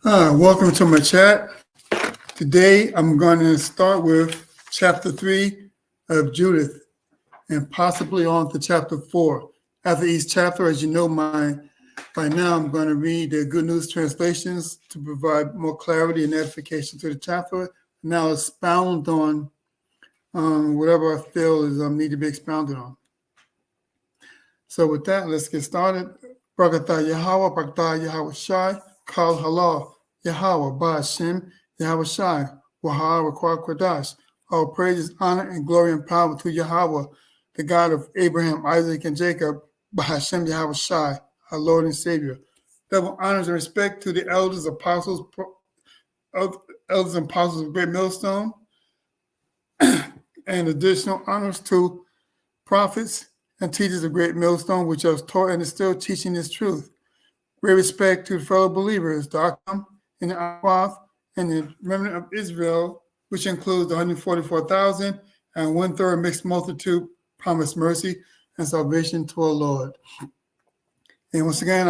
Welcome to my chat. Today I'm going to start with chapter 3 of Judith and possibly on to chapter 4. After each chapter, as you know, by now I'm going to read the Good News translations to provide more clarity and edification to the chapter. Now expound on whatever I feel is need to be expounded on. So with that, let's get started. Barakatah Yahweh, Barakatah Yahweh Shai, Kal Halal, Yahweh, Ba'ashem, Yahweh Shai, Wahar, Rakwah Kwadash. All praises, honor, and glory and power to Yahweh, the God of Abraham, Isaac, and Jacob, Ba'ashem, Yahweh Shai, our Lord and Savior. Double honors and respect to the elders, apostles, and apostles of Great Millstone, and additional honors to prophets and teachers of Great Millstone, which are taught and is still teaching this truth. Great respect to fellow believers, the Akam and the Akwath and the remnant of Israel, which includes the 144,000 and 1/3 mixed multitude, promised mercy and salvation to our Lord. And once again,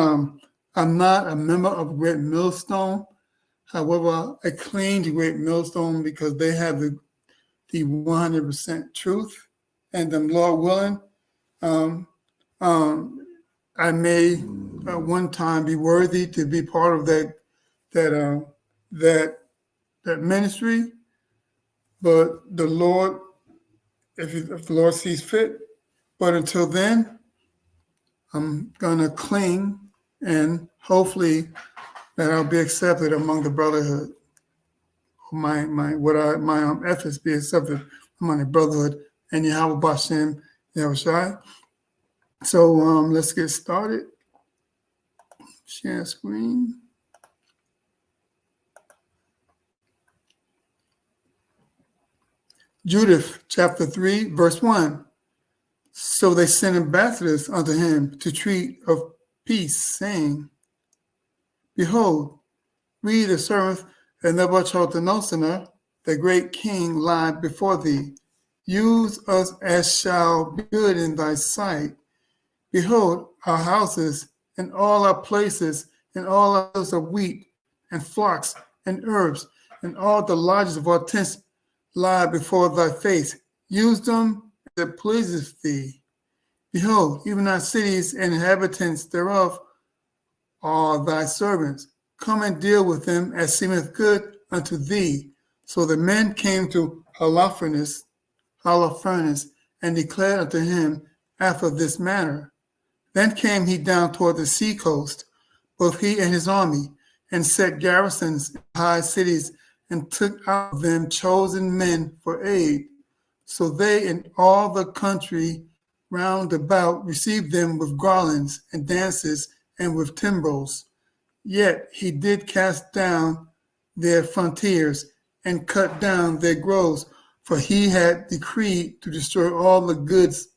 I'm not a member of Great Millstone. However, I claim the Great Millstone because they have the 100% truth, and the Lord willing, I may one time be worthy to be part of that ministry, but the Lord, if the Lord sees fit. But until then, I'm gonna cling, and hopefully that I'll be accepted among the brotherhood. My efforts be accepted among the brotherhood, and Yahweh Bashem, Yahweh Shai. So let's get started. Share screen. Judith, chapter 3, verse 1. So they sent ambassadors unto him to treat of peace, saying, Behold, we the servants of Nebuchadnezzar, the great king, lie before thee. Use us as shall be good in thy sight. Behold, our houses and all our places and all our fields of wheat and flocks and herbs and all the lodges of our tents lie before thy face. Use them as it pleases thee. Behold, even our cities and inhabitants thereof are thy servants. Come and deal with them as seemeth good unto thee. So the men came to Holofernes, and declared unto him after this manner. Then came he down toward the sea coast, both he and his army, and set garrisons in high cities, and took out of them chosen men for aid. So they in all the country round about received them with garlands and dances and with timbrels. Yet he did cast down their frontiers and cut down their groves, for he had decreed to destroy all the gods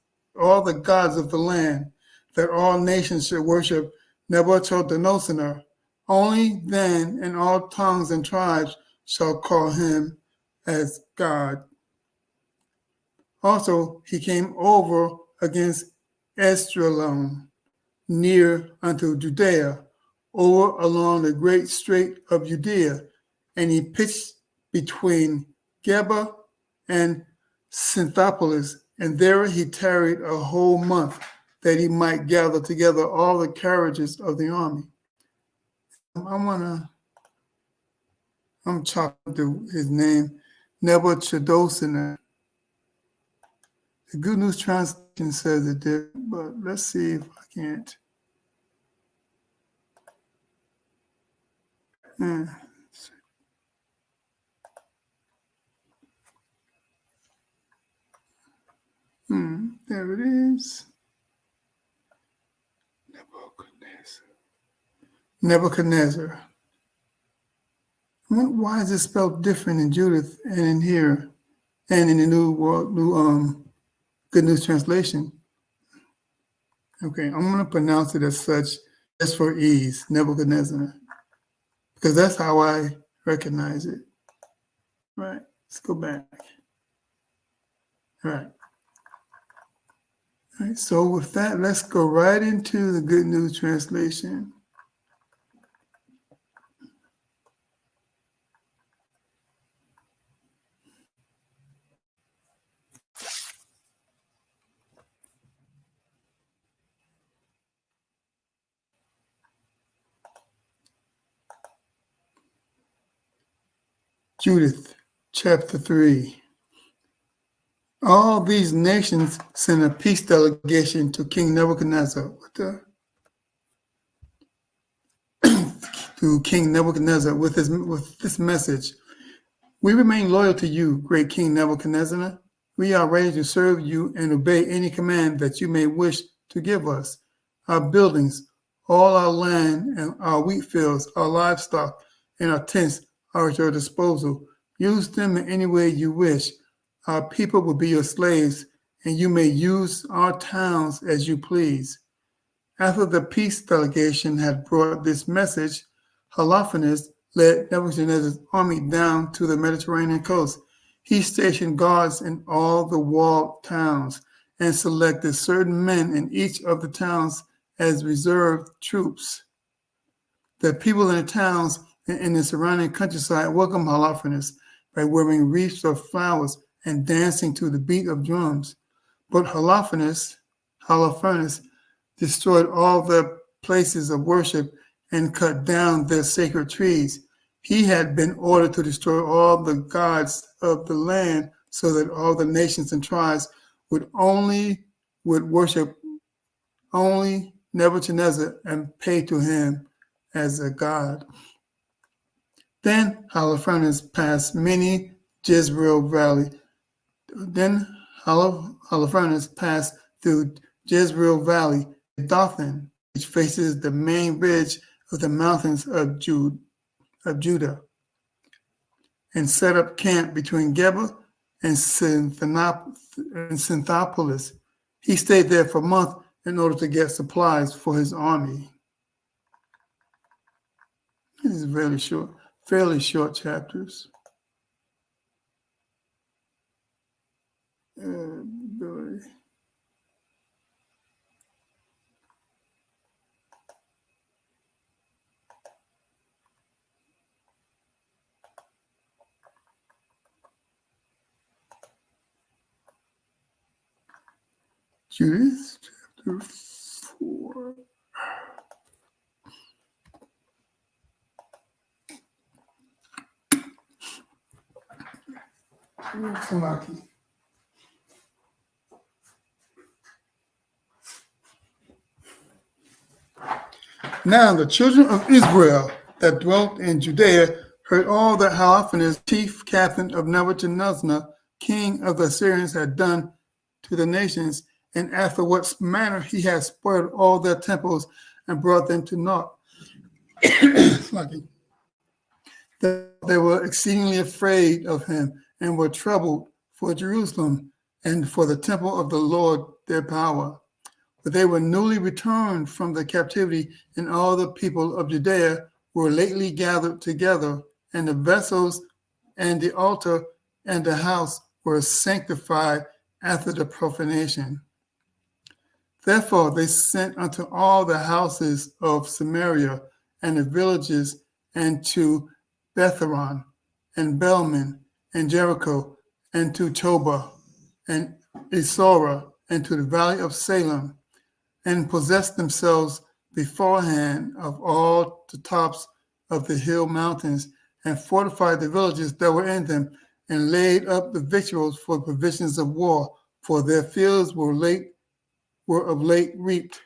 of the land, that all nations should worship Nebuchadnezzar. Only then in all tongues and tribes shall call him as God. Also he came over against Esdraelon, near unto Judea, over along the great strait of Judea, and he pitched between Geba and Synthopolis, and there he tarried a whole month, that he might gather together all the carriages of the army. I'm chopping through his name, Nebuchadnezzar. The Good News Translation says it did, but let's see if I can't. There it is. Nebuchadnezzar. Why is it spelled different in Judith and in here and in the new Good News Translation? Okay, I'm going to pronounce it as such just for ease, Nebuchadnezzar, because that's how I recognize it. Right, let's go back. All right. All right, so with that, let's go right into the Good News Translation. Judith, chapter 3. All these nations sent a peace delegation to King Nebuchadnezzar with this message. We remain loyal to you, great King Nebuchadnezzar. We are ready to serve you and obey any command that you may wish to give us. Our buildings, all our land and our wheat fields, our livestock, and our tents are at your disposal. Use them in any way you wish. Our people will be your slaves, and you may use our towns as you please. After the peace delegation had brought this message, Holofernes led Nebuchadnezzar's army down to the Mediterranean coast. He stationed guards in all the walled towns and selected certain men in each of the towns as reserve troops. The people in the towns and in the surrounding countryside welcomed Holofernes by wearing wreaths of flowers and dancing to the beat of drums. But Holofernes destroyed all their places of worship and cut down their sacred trees. He had been ordered to destroy all the gods of the land so that all the nations and tribes would worship only Nebuchadnezzar and pay to him as a god. Then Holofernes passed through Jezreel Valley, Dothan, which faces the main ridge of the mountains of Judah, and set up camp between Geba and Synthopolis. He stayed there for a month in order to get supplies for his army. This is fairly short chapters. Judith, chapter 4. Now the children of Israel that dwelt in Judea heard all that Holofernes, chief captain of Nebuchadnezzar, king of the Assyrians, had done to the nations, and after what manner he had spoiled all their temples and brought them to naught. They were exceedingly afraid of him and were troubled for Jerusalem and for the temple of the Lord their power. But they were newly returned from the captivity, and all the people of Judea were lately gathered together, and the vessels and the altar and the house were sanctified after the profanation. Therefore they sent unto all the houses of Samaria and the villages, and to Betharon and Belman and Jericho, and to Toba and Isora, and to the valley of Salem, and possessed themselves beforehand of all the tops of the hill mountains, and fortified the villages that were in them, and laid up the victuals for provisions of war, for their fields were of late reaped.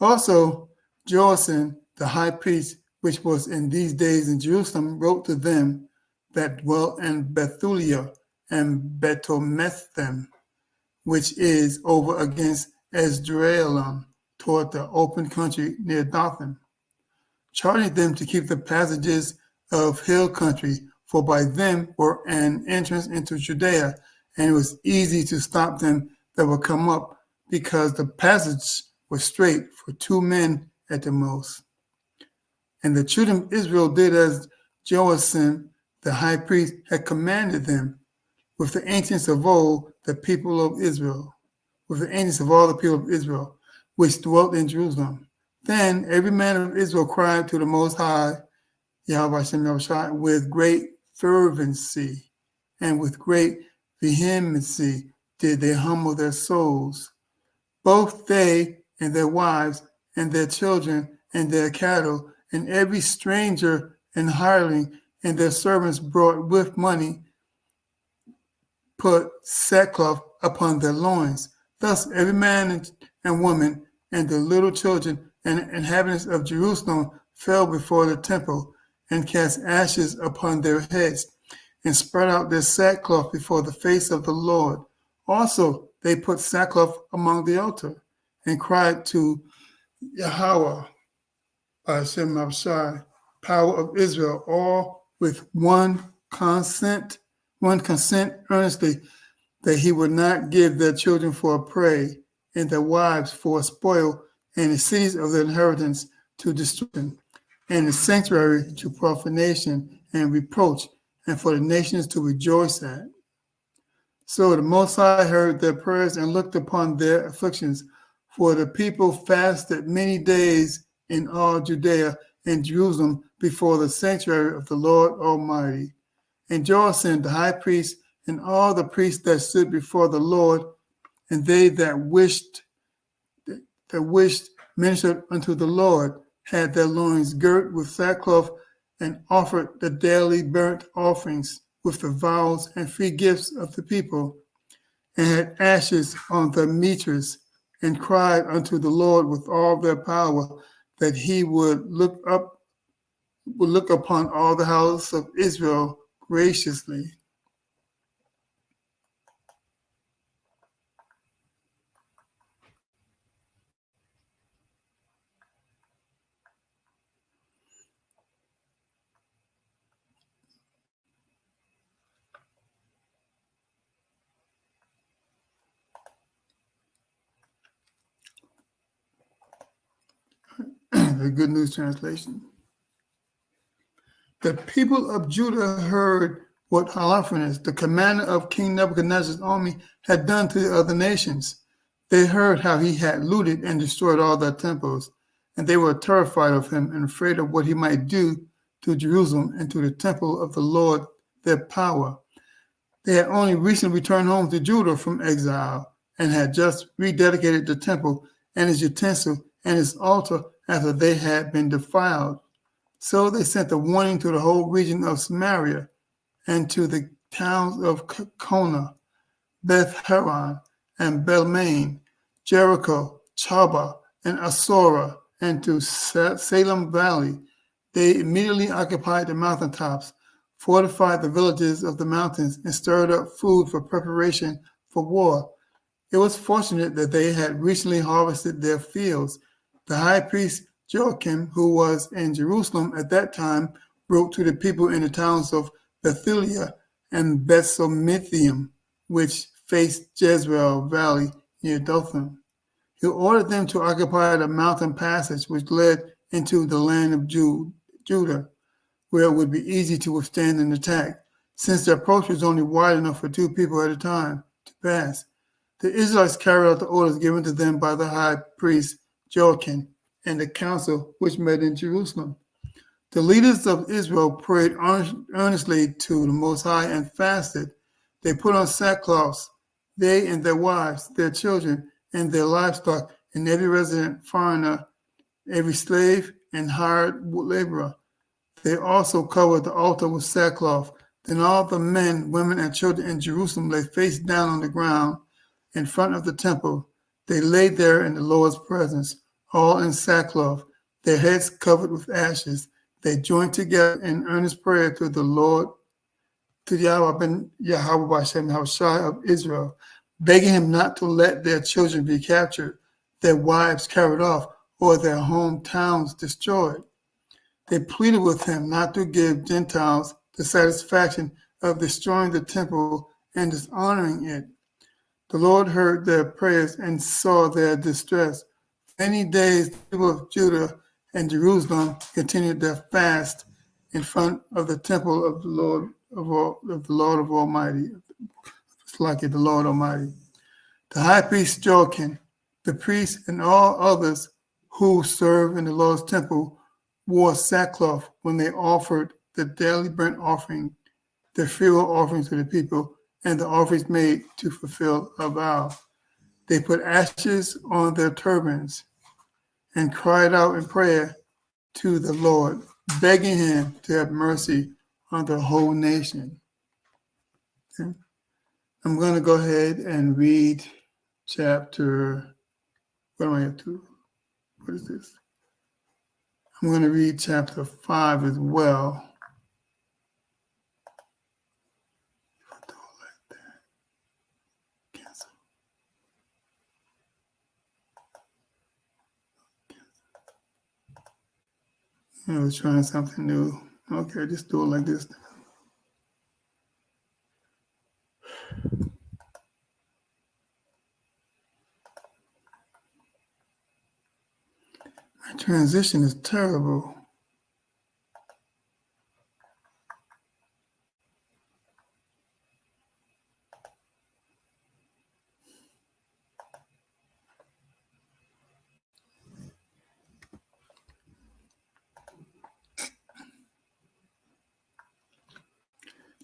Also Joacim the high priest, which was in these days in Jerusalem, wrote to them that dwelt in Bethulia and Bethomethim, which is over against Esdraelon, toward the open country near Dothan, charging them to keep the passages of hill country, for by them were an entrance into Judea, and it was easy to stop them that would come up, because the passage was straight for 2 men at the most. And the children of Israel did as Joacim the high priest had commanded them, with the ancients of old, the people of Israel, with the ancients of all the people of Israel, which dwelt in Jerusalem. Then every man of Israel cried to the Most High, Yahweh Hashem Yahushua, with great fervency and with great vehemency did they humble their souls, both they and their wives and their children and their cattle, and every stranger and hireling, and their servants brought with money, put sackcloth upon their loins. Thus every man and woman and the little children and inhabitants of Jerusalem fell before the temple and cast ashes upon their heads and spread out their sackcloth before the face of the Lord. Also they put sackcloth among the altar and cried to Yahweh, Hashem Abshai, power of Israel, all with one consent earnestly, that he would not give their children for a prey, and their wives for a spoil, and the cities of their inheritance to destruction, and the sanctuary to profanation and reproach, and for the nations to rejoice at. So the Most High heard their prayers and looked upon their afflictions, for the people fasted many days in all Judea and Jerusalem before the sanctuary of the Lord Almighty. And Joacim the high priest and all the priests that stood before the Lord, and they that wished ministered unto the Lord, had their loins girt with sackcloth, and offered the daily burnt offerings with the vows and free gifts of the people, and had ashes on their mitres, and cried unto the Lord with all their power, that he would look upon all the house of Israel graciously. The Good News Translation. The people of Judah heard what Holofernes, the commander of King Nebuchadnezzar's army, had done to the other nations. They heard how he had looted and destroyed all their temples, and they were terrified of him and afraid of what he might do to Jerusalem and to the temple of the Lord, their power. They had only recently returned home to Judah from exile and had just rededicated the temple and its utensil and its altar after they had been defiled. So they sent a warning to the whole region of Samaria and to the towns of Kona, Beth Horon, and Belmain, Jericho, Chaba, and Asora, and to Salem Valley. They immediately occupied the mountaintops, fortified the villages of the mountains, and stirred up food for preparation for war. It was fortunate that they had recently harvested their fields. The high priest Joachim, who was in Jerusalem at that time, wrote to the people in the towns of Bethalia and Bethsomithium, which faced Jezreel Valley near Dothan. He ordered them to occupy the mountain passage which led into the land of Judah, where it would be easy to withstand an attack, since the approach was only wide enough for two people at a time to pass. The Israelites carried out the orders given to them by the high priest Joachim and the council which met in Jerusalem. The leaders of Israel prayed earnestly to the Most High and fasted. They put on sackcloths, they and their wives, their children, and their livestock, and every resident foreigner, every slave and hired laborer. They also covered the altar with sackcloth. Then all the men, women, and children in Jerusalem lay face down on the ground in front of the temple. They lay there in the Lord's presence, all in sackcloth, their heads covered with ashes. They joined together in earnest prayer to the Lord, to Yahweh Hashem of Israel, begging him not to let their children be captured, their wives carried off, or their hometowns destroyed. They pleaded with him not to give Gentiles the satisfaction of destroying the temple and dishonoring it. The Lord heard their prayers and saw their distress. Many days the people of Judah and Jerusalem continued their fast in front of the temple of the Lord Almighty. It's like it, the Lord Almighty. The high priest Joachim, the priests, and all others who serve in the Lord's temple wore sackcloth when they offered the daily burnt offering, the freewill offerings to the people, and the offerings made to fulfill a vow. They put ashes on their turbans and cried out in prayer to the Lord, begging him to have mercy on the whole nation. Okay? I'm going to go ahead and read chapter, what am I up to? What is this? I'm going to read chapter 5 as well. Cancel. I was trying something new. Okay, just do it like this. My transition is terrible.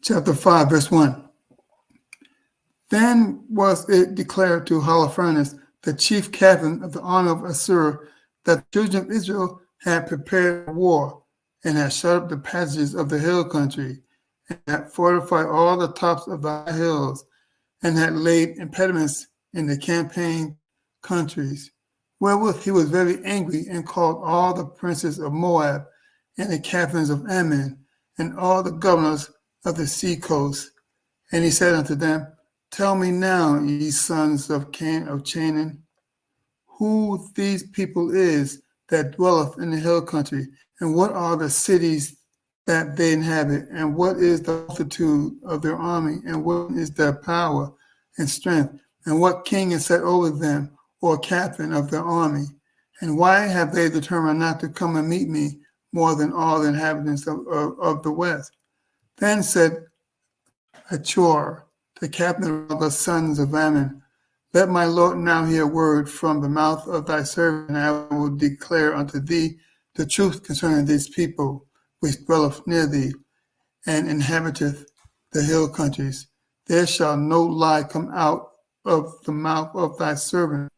Chapter 5, verse 1. Then was it declared to Holofernes, the chief captain of the army of Assur, that the children of Israel had prepared for war, and had shut up the passages of the hill country, and had fortified all the tops of the high hills, and had laid impediments in the campaign countries. Wherewith he was very angry, and called all the princes of Moab, and the captains of Ammon, and all the governors of the sea coast. And he said unto them, Tell me now, ye sons of Canaan, who these people is that dwelleth in the hill country, and what are the cities that they inhabit, and what is the multitude of their army, and what is their power and strength, and what king is set over them, or captain of their army? And why have they determined not to come and meet me more than all the inhabitants of the west? Then said Achor, the captain of the sons of Ammon, Let my Lord now hear a word from the mouth of thy servant, and I will declare unto thee the truth concerning these people which dwelleth near thee, and inhabiteth the hill countries. There shall no lie come out of the mouth of thy servant.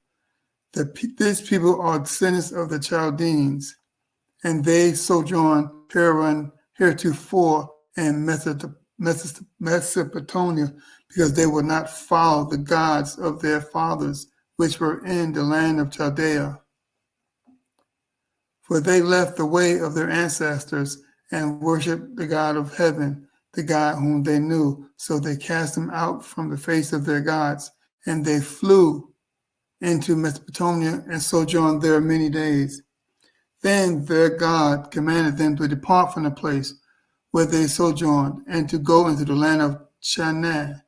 These people are descendants of the Chaldeans, and they sojourn heretofore in Mesopotamia, because they would not follow the gods of their fathers, which were in the land of Chaldea. For they left the way of their ancestors and worshipped the God of heaven, the God whom they knew. So they cast them out from the face of their gods, and they flew into Mesopotamia and sojourned there many days. Then their God commanded them to depart from the place where they sojourned, and to go into the land of Canaan,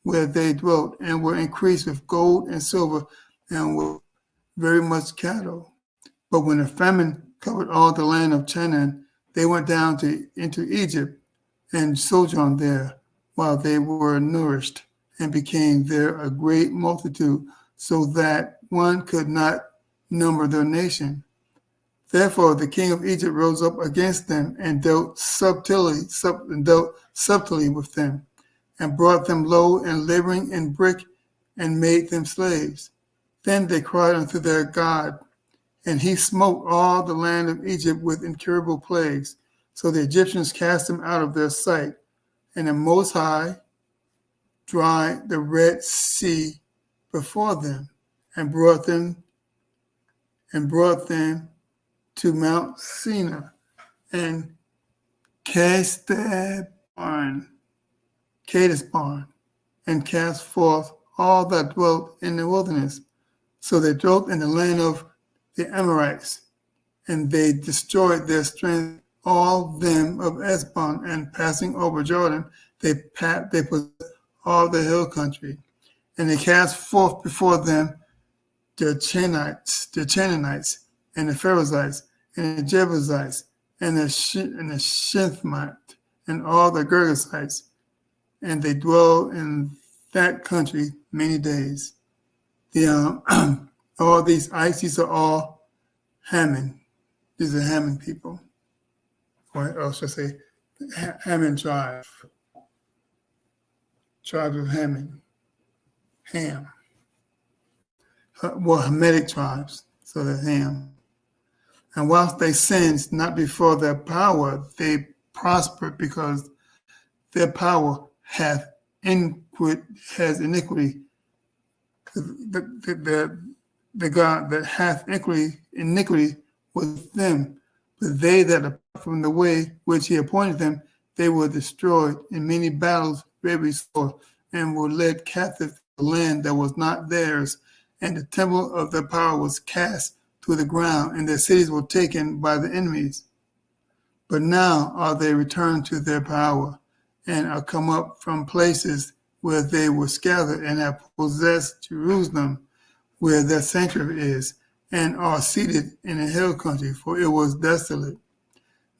where they dwelt, and were increased with gold and silver, and with very much cattle. But when a famine covered all the land of Canaan, they went down into Egypt, and sojourned there, while they were nourished, and became there a great multitude, so that one could not number their nation. Therefore the king of Egypt rose up against them, and dealt subtly with them, and brought them low and laboring in brick, and made them slaves. Then they cried unto their God, and he smote all the land of Egypt with incurable plagues. So the Egyptians cast them out of their sight, and the Most High dried the Red Sea before them, and brought them to Mount Sinai and Kadesh and cast forth all that dwelt in the wilderness. So they dwelt in the land of the Amorites, and they destroyed their strength, all them of Esbon, and passing over Jordan, they possessed all the hill country. And they cast forth before them the Canaanites, and the Perizzites, and the Jebusites, and the Shemite, and all the Girgashites, and they dwell in that country many days. All these these are all Haman. These are Haman people. Or should I say, Haman tribe. Tribe of Haman. Ham. Well, Hamitic tribes. So that's Ham. And whilst they sinned not before their power, they prospered because their power has iniquity. The God that hath iniquity was them, but they that depart from the way which he appointed them, they were destroyed in many battles, very sore, and were led captive to the land that was not theirs, and the temple of their power was cast to the ground, and their cities were taken by the enemies. But now are they returned to their power, and are come up from places where they were scattered, and have possessed Jerusalem, where their sanctuary is, and are seated in a hill country, for it was desolate.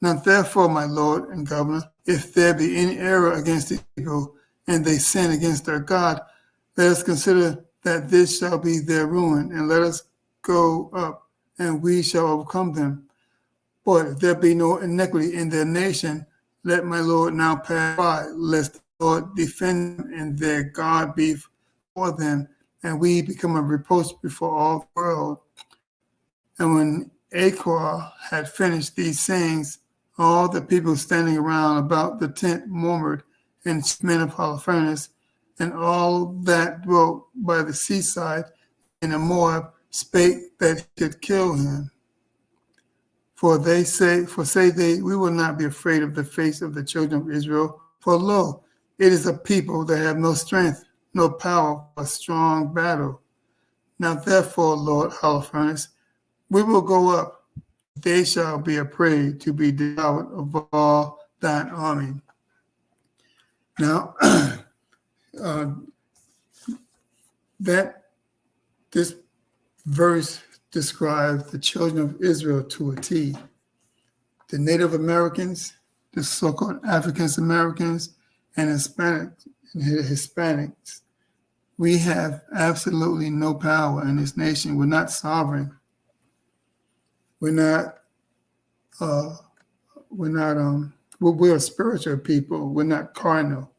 Now therefore, my Lord and Governor, if there be any error against these people, and they sin against their God, let us consider that this shall be their ruin, and let us go up, and we shall overcome them. But if there be no iniquity in their nation, let my Lord now pass by, lest the Lord defend them, and their God be for them, and we become a reproach before all the world. And when Achor had finished these sayings, all the people standing around about the tent murmured, and men of Holofernes, and all that dwelt by the seaside in the Moab spake that he should kill him. For say they, we will not be afraid of the face of the children of Israel. For lo, it is a people that have no strength, no power for a strong battle. Now therefore, Lord Holofernes, we will go up. They shall be a prey to be devoured of all thine army. Now, this verse describes the children of Israel to a T. The Native Americans, the so-called African Americans, and Hispanics. We have absolutely no power in this nation. We're not sovereign. We're a spiritual people. We're not carnal.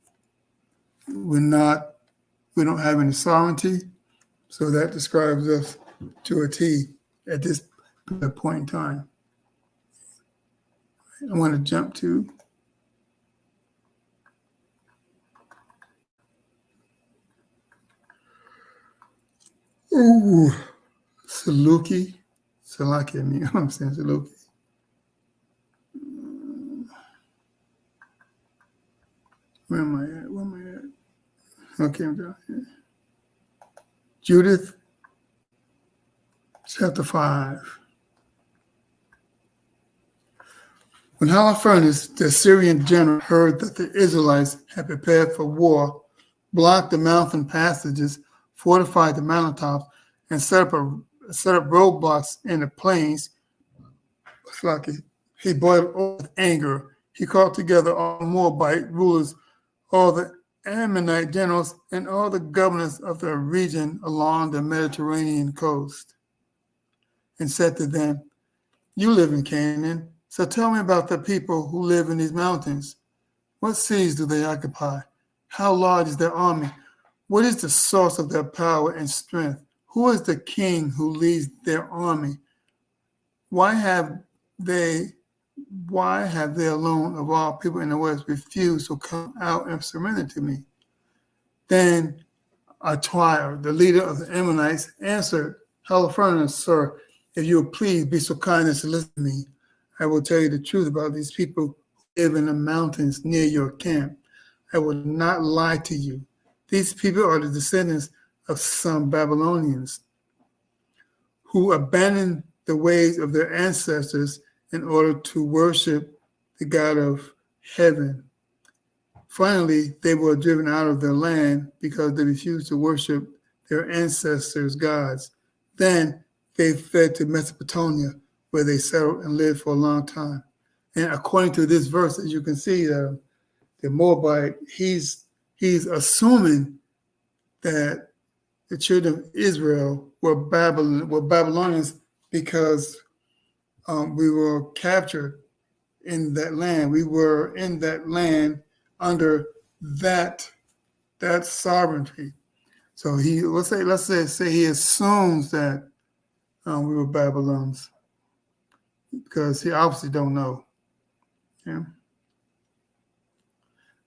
We don't have any sovereignty. So that describes us to a T at this point in time. I want to jump to Salaki, I mean, I'm saying Saluki. Where am I at? Okay, I'm down here. Judith, chapter 5. When Holofernes, the Assyrian general, heard that the Israelites had prepared for war, blocked the mountain passages, fortified the mountaintops, and set up roadblocks in the plains, he boiled over with anger. He called together all the Moabite rulers, all the Ammonite generals, and all the governors of the region along the Mediterranean coast, and said to them, "You live in Canaan, so tell me about the people who live in these mountains. What cities do they occupy? How large is their army? What is the source of their power and strength? Who is the king who leads their army? Why have they alone of all people in the West refused to come out and surrender to me?" Then Atwire, the leader of the Ammonites, answered, "Holofernes, sir, if you will please be so kind as to listen to me, I will tell you the truth about these people who live in the mountains near your camp. I will not lie to you. These people are the descendants of some Babylonians who abandoned the ways of their ancestors in order to worship the God of heaven. Finally, they were driven out of their land because they refused to worship their ancestors' gods. Then they fled to Mesopotamia, where they settled and lived for a long time." And according to this verse, as you can see, the Moabite, he's assuming that the children of Israel were Babylonians because we were captured in that land. We were in that land under that sovereignty. So let's say he assumes that we were Babylonians, because he obviously don't know. Yeah.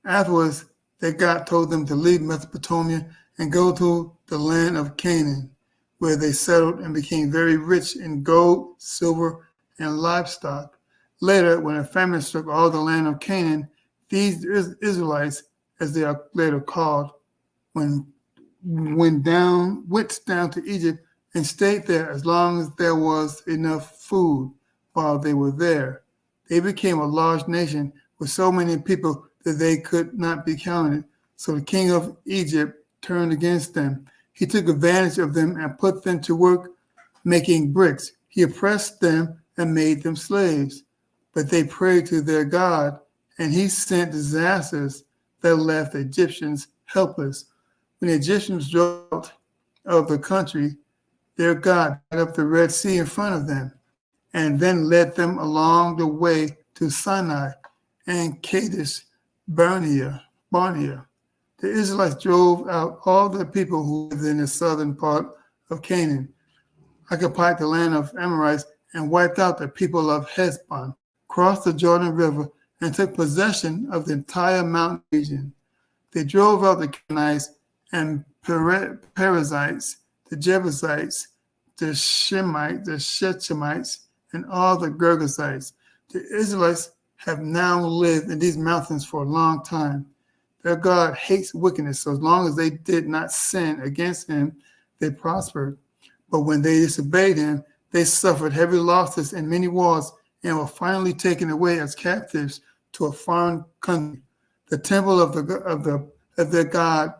Afterwards, that God told them to leave Mesopotamia and go to the land of Canaan, where they settled and became very rich in gold, silver, and livestock. Later, when a famine struck all the land of Canaan, these Israelites, as they are later called, went down to Egypt and stayed there as long as there was enough food while they were there. They became a large nation with so many people that they could not be counted. So the king of Egypt turned against them. He took advantage of them and put them to work making bricks. He oppressed them and made them slaves. But they prayed to their God, and he sent disasters that left the Egyptians helpless. When the Egyptians drove out of the country, their God dried up the Red Sea in front of them, and then led them along the way to Sinai and Kadesh Barnea. The Israelites drove out all the people who lived in the southern part of Canaan, occupied the land of Amorites, and wiped out the people of Heshbon, crossed the Jordan River, and took possession of the entire mountain region. They drove out the Canaanites and Perizzites, the Jebusites, the Shemites, the Shechemites, and all the Girgashites. The Israelites have now lived in these mountains for a long time. Their God hates wickedness, so as long as they did not sin against him, they prospered. But when they disobeyed him, they suffered heavy losses and many wars and were finally taken away as captives to a foreign country. The temple of their God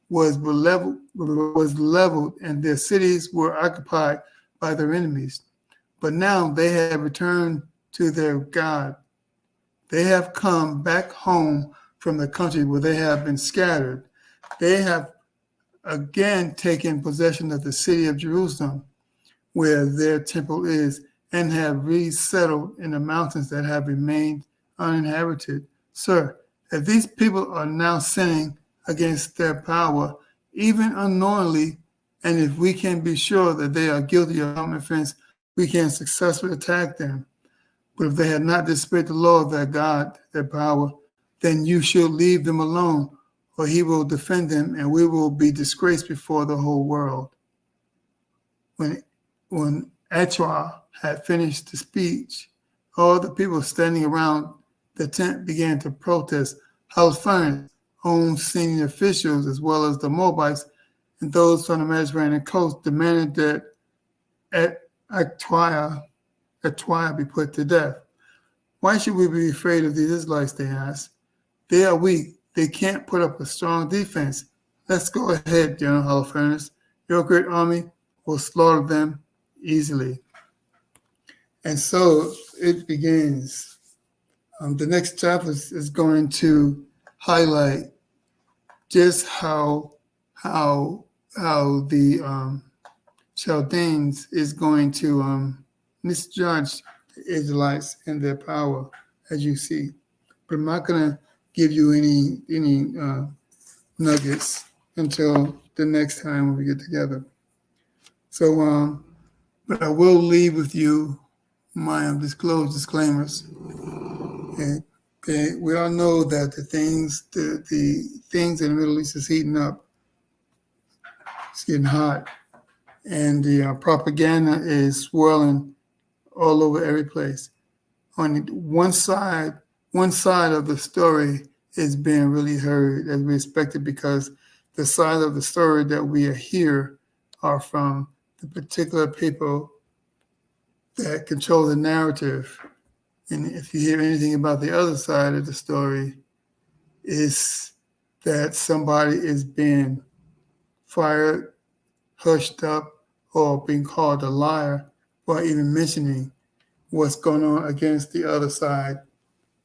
was leveled, and their cities were occupied by their enemies. But now they have returned to their God. They have come back home from the country where they have been scattered. They have again taken possession of the city of Jerusalem, where their temple is, and have resettled in the mountains that have remained uninhabited. Sir, if these people are now sinning against their power, even unknowingly, and if we can be sure that they are guilty of some offense, we can successfully attack them. But if they have not disobeyed the law of their God, their power, then you should leave them alone, or he will defend them, and we will be disgraced before the whole world. When Achwa had finished the speech, all the people standing around the tent began to protest. Halifax, own senior officials, as well as the Moabites and those from the Mediterranean coast, demanded that Achwa be put to death. Why should we be afraid of these Israelites, they asked. They are weak. They can't put up a strong defense. Let's go ahead, General Halifax. Your great army will slaughter them easily. And so it begins. The next chapter is going to highlight just how the Chaldeans is going to misjudge the Israelites and their power, as you see. But I'm not going to give you any nuggets until the next time when we get together. So, but I will leave with you my disclaimers. Okay, we all know that the things in the Middle East is heating up. It's getting hot, and the propaganda is swirling all over every place. On one side of the story is being really heard as we expected, because the side of the story that we hear are from the particular people that control the narrative. And if you hear anything about the other side of the story, is that somebody is being fired, hushed up, or being called a liar for even mentioning what's going on against the other side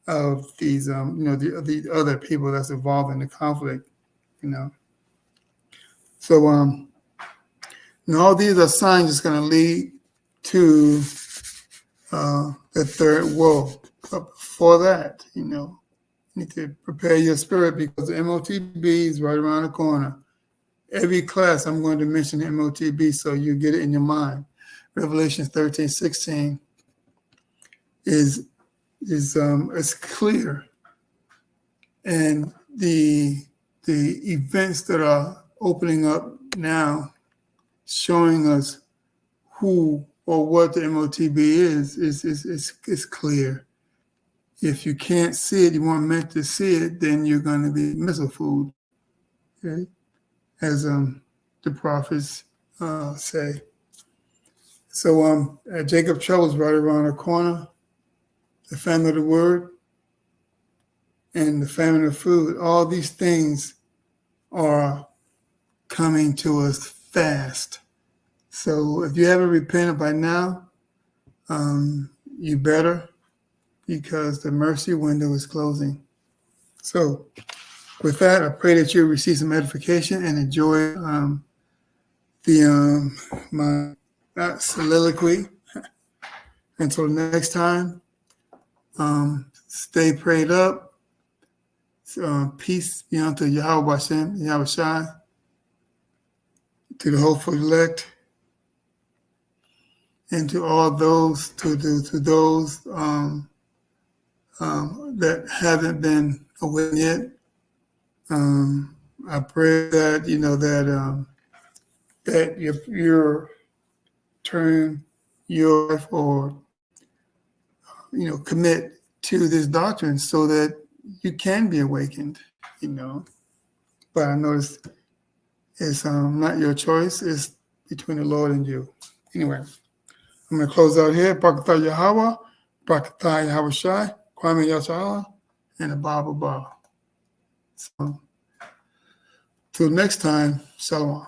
of these, the other people that's involved in the conflict, So, all these are signs that's going to lead to the third woe. But before that, you need to prepare your spirit, because the MOTB is right around the corner. Every class I'm going to mention the MOTB so you get it in your mind. Revelation 13:16 is clear, and the events that are opening up now, showing us who or what the MOTB is clear. If you can't see it, you weren't meant to see it, then you're going to be missile food, okay? As the prophets say. So Jacob's trouble is right around the corner. The famine of the word and the famine of food, all these things are coming to us fast. So if you haven't repented by now, you better, because the mercy window is closing. So with that, I pray that you receive some edification and enjoy my soliloquy. Until next time, stay prayed up. Peace be unto Yahweh Hashem, Yahweh Shai, to the hopeful elect, and to all those, to those that haven't been awakened yet. I pray that that your turn your life or commit to this doctrine so that you can be awakened. But I notice it's not your choice; it's between the Lord and you. Anyway, I'm going to close out here. Barakatah Yahweh, Barakatah Yahweh Shai, Kwame Yashala, and the Bible Bar. So, till next time, Shalom.